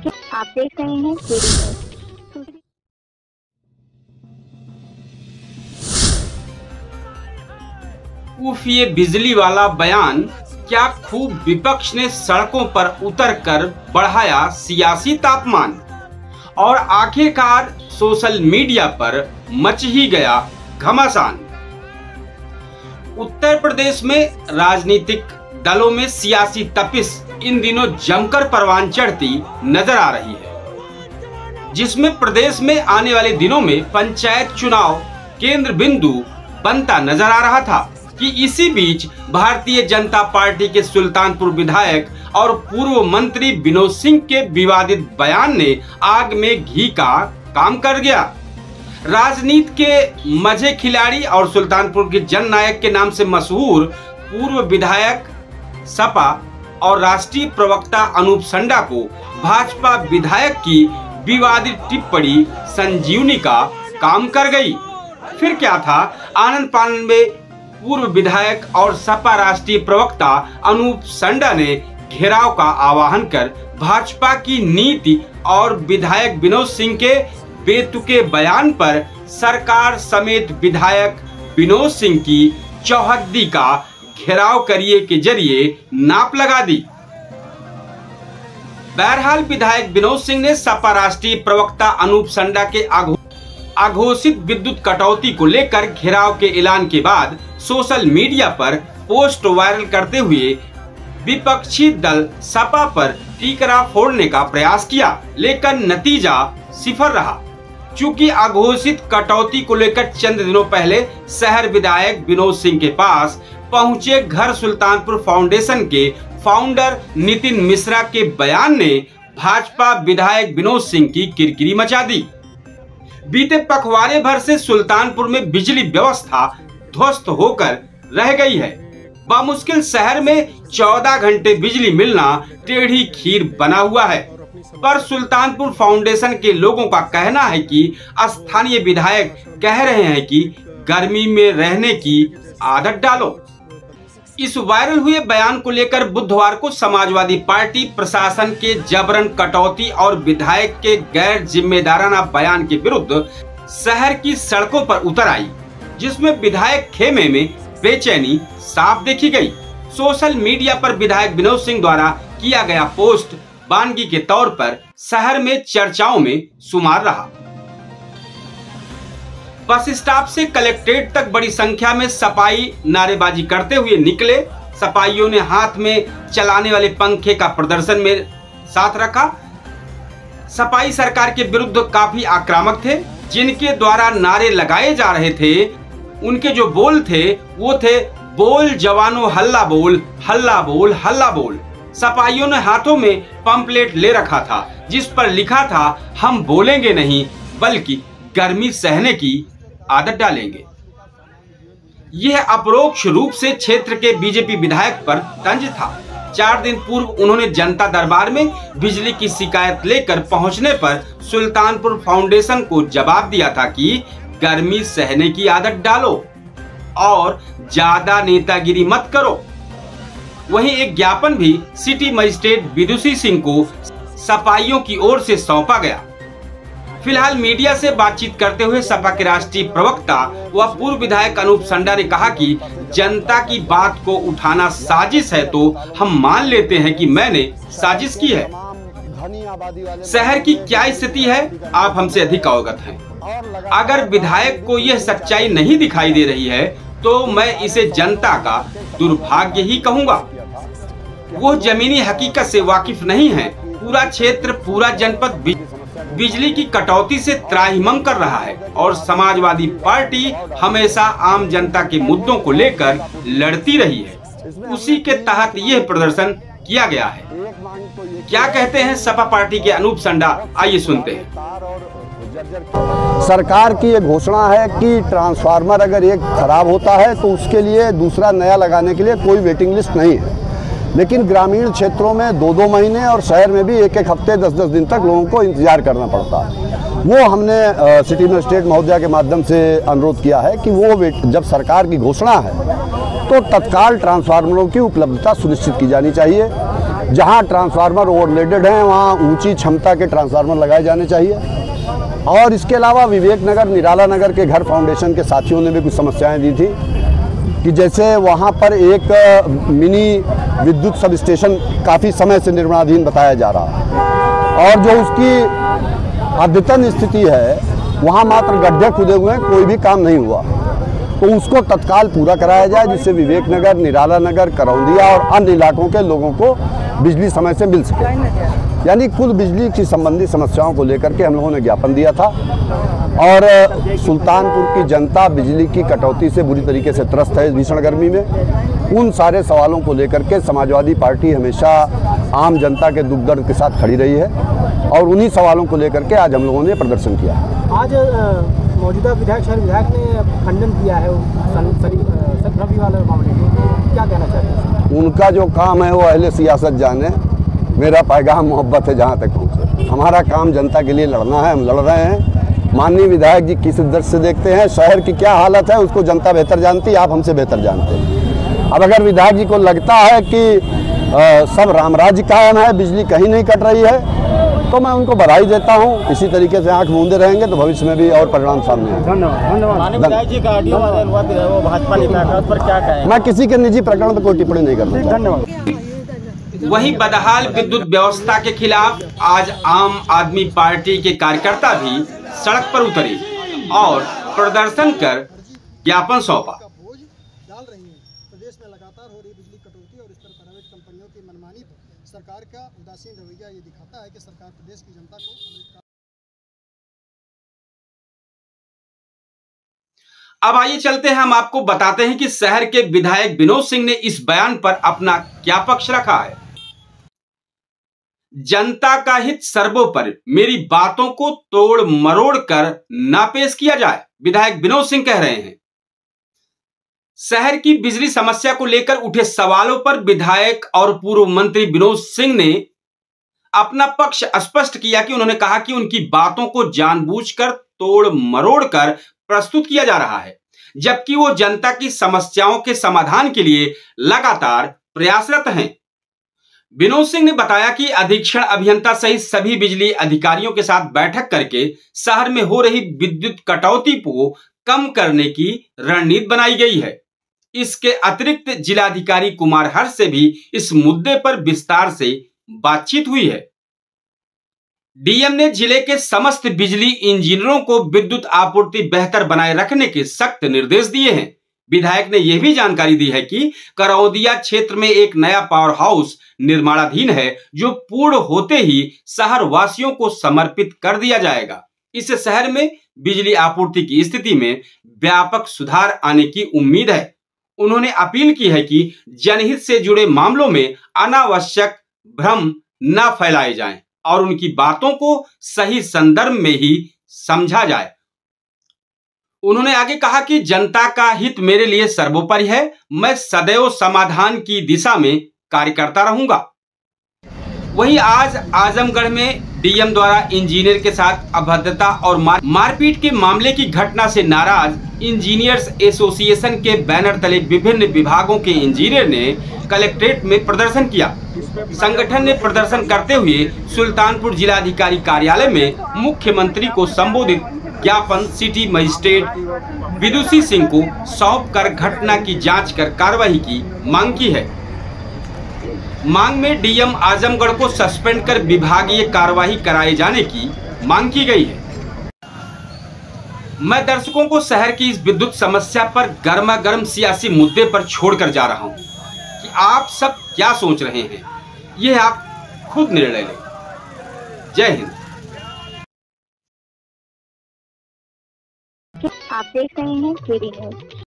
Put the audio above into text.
आप देख रहे हैं केडी। उफ, ये बिजली वाला बयान, क्या खूब विपक्ष ने सड़कों पर उतरकर बढ़ाया सियासी तापमान और आखिरकार सोशल मीडिया पर मच ही गया घमासान। उत्तर प्रदेश में राजनीतिक दलों में सियासी तपिश इन दिनों जमकर परवान चढ़ती नजर आ रही है, जिसमें प्रदेश में आने वाले दिनों में पंचायत चुनाव केंद्र बिंदु बनता नजर आ रहा था कि इसी बीच भारतीय जनता पार्टी के सुल्तानपुर विधायक और पूर्व मंत्री विनोद सिंह के विवादित बयान ने आग में घी का काम कर गया। राजनीति के मजे खिलाड़ी और सुल्तानपुर के जननायक के नाम से मशहूर पूर्व विधायक सपा और राष्ट्रीय प्रवक्ता अनूप संडा को भाजपा विधायक की विवादित टिप्पणी संजीवनी का काम कर गई। फिर क्या था, आनंद फानन में पूर्व विधायक और सपा राष्ट्रीय प्रवक्ता अनूप संडा ने घेराव का आह्वान कर भाजपा की नीति और विधायक विनोद सिंह के बेतुके बयान पर सरकार समेत विधायक विनोद सिंह की चौहद्दी का घेराव करिए के जरिए नाप लगा दी। बहरहाल विधायक विनोद सिंह ने सपा राष्ट्रीय प्रवक्ता अनूप संडा के अघोषित विद्युत कटौती को लेकर घेराव के ऐलान के बाद सोशल मीडिया पर पोस्ट वायरल करते हुए विपक्षी दल सपा पर टीकरा फोड़ने का प्रयास किया, लेकिन नतीजा सिफर रहा। चूंकि अघोषित कटौती को लेकर चंद दिनों पहले शहर विधायक विनोद सिंह के पास पहुंचे घर सुल्तानपुर फाउंडेशन के फाउंडर नितिन मिश्रा के बयान ने भाजपा विधायक विनोद सिंह की किरकिरी मचा दी। बीते पखवाड़े भर से सुल्तानपुर में बिजली व्यवस्था ध्वस्त होकर रह गई है। बामुश्किल शहर में 14 घंटे बिजली मिलना टेढ़ी खीर बना हुआ है, पर सुल्तानपुर फाउंडेशन के लोगों का कहना है कि स्थानीय विधायक कह रहे हैं कि गर्मी में रहने की आदत डालो। इस वायरल हुए बयान को लेकर बुधवार को समाजवादी पार्टी प्रशासन के जबरन कटौती और विधायक के गैर जिम्मेदाराना बयान के विरुद्ध शहर की सड़कों पर उतर आई, जिसमें विधायक खेमे में बेचैनी साफ देखी गई। सोशल मीडिया पर विधायक विनोद सिंह द्वारा किया गया पोस्ट वानगी के तौर पर शहर में चर्चाओं में शुमार रहा। बस स्टॉप से कलेक्ट्रेट तक बड़ी संख्या में सपाई नारेबाजी करते हुए निकले। सपाइयों ने हाथ में चलाने वाले पंखे का प्रदर्शन में साथ रखा। सपाई सरकार के विरुद्ध काफी आक्रामक थे। जिनके द्वारा नारे लगाए जा रहे थे, उनके जो बोल थे वो थे, बोल जवानों हल्ला बोल, हल्ला बोल, हल्ला बोल। सपाइयों ने हाथों में पंपलेट ले रखा था जिस पर लिखा था, हम बोलेंगे नहीं बल्कि गर्मी सहने की आदत डालेंगे। यह अपरोक्ष रूप से क्षेत्र के बीजेपी विधायक पर तंज था। 4 दिन पूर्व उन्होंने जनता दरबार में बिजली की शिकायत लेकर पहुंचने पर सुल्तानपुर फाउंडेशन को जवाब दिया था कि गर्मी सहने की आदत डालो और ज्यादा नेतागिरी मत करो। वहीं एक ज्ञापन भी सिटी मजिस्ट्रेट विदुषी सिंह को सपाइयों की ओर से सौंपा गया। फिलहाल मीडिया से बातचीत करते हुए सपा के राष्ट्रीय प्रवक्ता व पूर्व विधायक अनूप संडा ने कहा कि जनता की बात को उठाना साजिश है तो हम मान लेते हैं कि मैंने साजिश की है। शहर की क्या स्थिति है आप हमसे अधिक अवगत हैं। अगर विधायक को यह सच्चाई नहीं दिखाई दे रही है तो मैं इसे जनता का दुर्भाग्य ही कहूँगा। वो जमीनी हकीकत से वाकिफ नहीं है। पूरा क्षेत्र, पूरा जनपद बिजली की कटौती से त्राहिमाम कर रहा है और समाजवादी पार्टी हमेशा आम जनता के मुद्दों को लेकर लड़ती रही है। उसी के तहत यह प्रदर्शन किया गया है। क्या कहते हैं सपा पार्टी के अनूप संडा, आइए सुनते हैं। सरकार की ये घोषणा है कि ट्रांसफार्मर अगर एक खराब होता है तो उसके लिए दूसरा नया लगाने के लिए कोई वेटिंग लिस्ट नहीं है, लेकिन ग्रामीण क्षेत्रों में 2-2 महीने और शहर में भी 1-1 हफ्ते 10-10 दिन तक लोगों को इंतजार करना पड़ता है। वो हमने सिटी मजिस्ट्रेट महोदया के माध्यम से अनुरोध किया है कि वो जब सरकार की घोषणा है तो तत्काल ट्रांसफार्मरों की उपलब्धता सुनिश्चित की जानी चाहिए। जहां ट्रांसफार्मर ओवरलोडेड हैं वहां ऊंची क्षमता के ट्रांसफार्मर लगाए जाने चाहिए। और इसके अलावा विवेक नगर, निराला नगर के घर फाउंडेशन के साथियों ने भी कुछ समस्याएं दी थी कि जैसे वहां पर एक मिनी विद्युत सब स्टेशन काफ़ी समय से निर्माणाधीन बताया जा रहा है और जो उसकी अद्यतन स्थिति है वहां मात्र गड्ढे खुदे हुए हैं, कोई भी काम नहीं हुआ। तो उसको तत्काल पूरा कराया जाए जिससे विवेक नगर, निराला नगर, करौंदिया और अन्य इलाकों के लोगों को बिजली समय से मिल सके। यानी कुल बिजली की संबंधी समस्याओं को लेकर के हम लोगों ने ज्ञापन दिया था और सुल्तानपुर की जनता बिजली की कटौती से बुरी तरीके से त्रस्त है इस भीषण गर्मी में। उन सारे सवालों को लेकर के समाजवादी पार्टी हमेशा आम जनता के दुख दर्द के साथ खड़ी रही है और उन्हीं सवालों को लेकर के आज हम लोगों ने प्रदर्शन किया। आज मौजूदा विधायक शहर विधायक ने खंडन किया है सतरफी वाले मामले में, क्या कहना चाहते हैं? उनका जो काम है वो अहले सियासत जाने, मेरा पैगाम मोहब्बत है जहाँ तक पहुँचे। हमारा काम जनता के लिए लड़ना है, हम लड़ रहे हैं। माननीय विधायक जी किस दृष्टि से देखते हैं, शहर की क्या हालत है उसको जनता बेहतर जानती है, आप हमसे बेहतर जानते हैं। अब अगर विधायक जी को लगता है कि सब रामराज्य कायम है, बिजली कहीं नहीं कट रही है, तो मैं उनको बधाई देता हूँ। इसी तरीके से आंख मूंदे रहेंगे तो भविष्य में भी और परिणाम सामने आएंगे। धन्यवाद जी का ऑडियो वायरल हुआ है, वो भाजपा नेता है, उस पर क्या कहें? मैं किसी के निजी प्रकरण पर कोई टिप्पणी नहीं करता। धन्यवाद। वहीं बदहाल विद्युत व्यवस्था के खिलाफ आज आम आदमी पार्टी के कार्यकर्ता भी सड़क पर उतरे और प्रदर्शन कर ज्ञापन सौंपा। प्रदेश में लगातार हो रही बिजली कटौती और इस पर प्राइवेट कंपनियों की मनमानी पर सरकार का उदासीन रवैया ये दिखाता है कि सरकार प्रदेश की जनता को। अब आइए चलते हैं, हम आपको बताते हैं कि शहर के विधायक विनोद सिंह ने इस बयान पर अपना क्या पक्ष रखा है। जनता का हित सर्वोपरि, मेरी बातों को तोड़ मरोड़ कर ना पेश किया जाए, विधायक विनोद सिंह कह रहे हैं। शहर की बिजली समस्या को लेकर उठे सवालों पर विधायक और पूर्व मंत्री विनोद सिंह ने अपना पक्ष स्पष्ट किया कि उन्होंने कहा कि उनकी बातों को जानबूझकर तोड़ मरोड़ कर प्रस्तुत किया जा रहा है, जबकि वो जनता की समस्याओं के समाधान के लिए लगातार प्रयासरत हैं। विनोद सिंह ने बताया कि अधीक्षण अभियंता सहित सभी बिजली अधिकारियों के साथ बैठक करके शहर में हो रही विद्युत कटौती को कम करने की रणनीति बनाई गई है। इसके अतिरिक्त जिलाधिकारी कुमार हर्ष से भी इस मुद्दे पर विस्तार से बातचीत हुई है। डीएम ने जिले के समस्त बिजली इंजीनियरों को विद्युत आपूर्ति बेहतर बनाए रखने के सख्त निर्देश दिए हैं। विधायक ने यह भी जानकारी दी है कि करौंदिया क्षेत्र में एक नया पावर हाउस निर्माणाधीन है, जो पूर्ण होते ही शहर वासियों को समर्पित कर दिया जाएगा। इससे शहर में बिजली आपूर्ति की स्थिति में व्यापक सुधार आने की उम्मीद है। उन्होंने अपील की है कि जनहित से जुड़े मामलों में अनावश्यक भ्रम न फैलाए जाएं और उनकी बातों को सही संदर्भ में ही समझा जाए। उन्होंने आगे कहा कि जनता का हित मेरे लिए सर्वोपरि है, मैं सदैव समाधान की दिशा में कार्य करता रहूंगा। वहीं आज आजमगढ़ में डीएम द्वारा इंजीनियर के साथ अभद्रता और मारपीट के मामले की घटना से नाराज इंजीनियर्स एसोसिएशन के बैनर तले विभिन्न विभागों के इंजीनियर ने कलेक्ट्रेट में प्रदर्शन किया। संगठन ने प्रदर्शन करते हुए सुल्तानपुर जिलाधिकारी कार्यालय में मुख्यमंत्री को संबोधित ज्ञापन सिटी मजिस्ट्रेट विदुषी सिंह को सौंप कर घटना की जांच कर कार्रवाई की मांग की है। मांग में डीएम आजमगढ़ को सस्पेंड कर विभागीय कार्रवाई कराए जाने की मांग की गई है। मैं दर्शकों को शहर की इस विद्युत समस्या पर गर्मा गर्म सियासी मुद्दे पर छोड़कर जा रहा हूं कि आप सब क्या सोच रहे हैं, यह आप खुद निर्णय लें। जय हिंद। आप देख रहे हैं केडी न्यूज।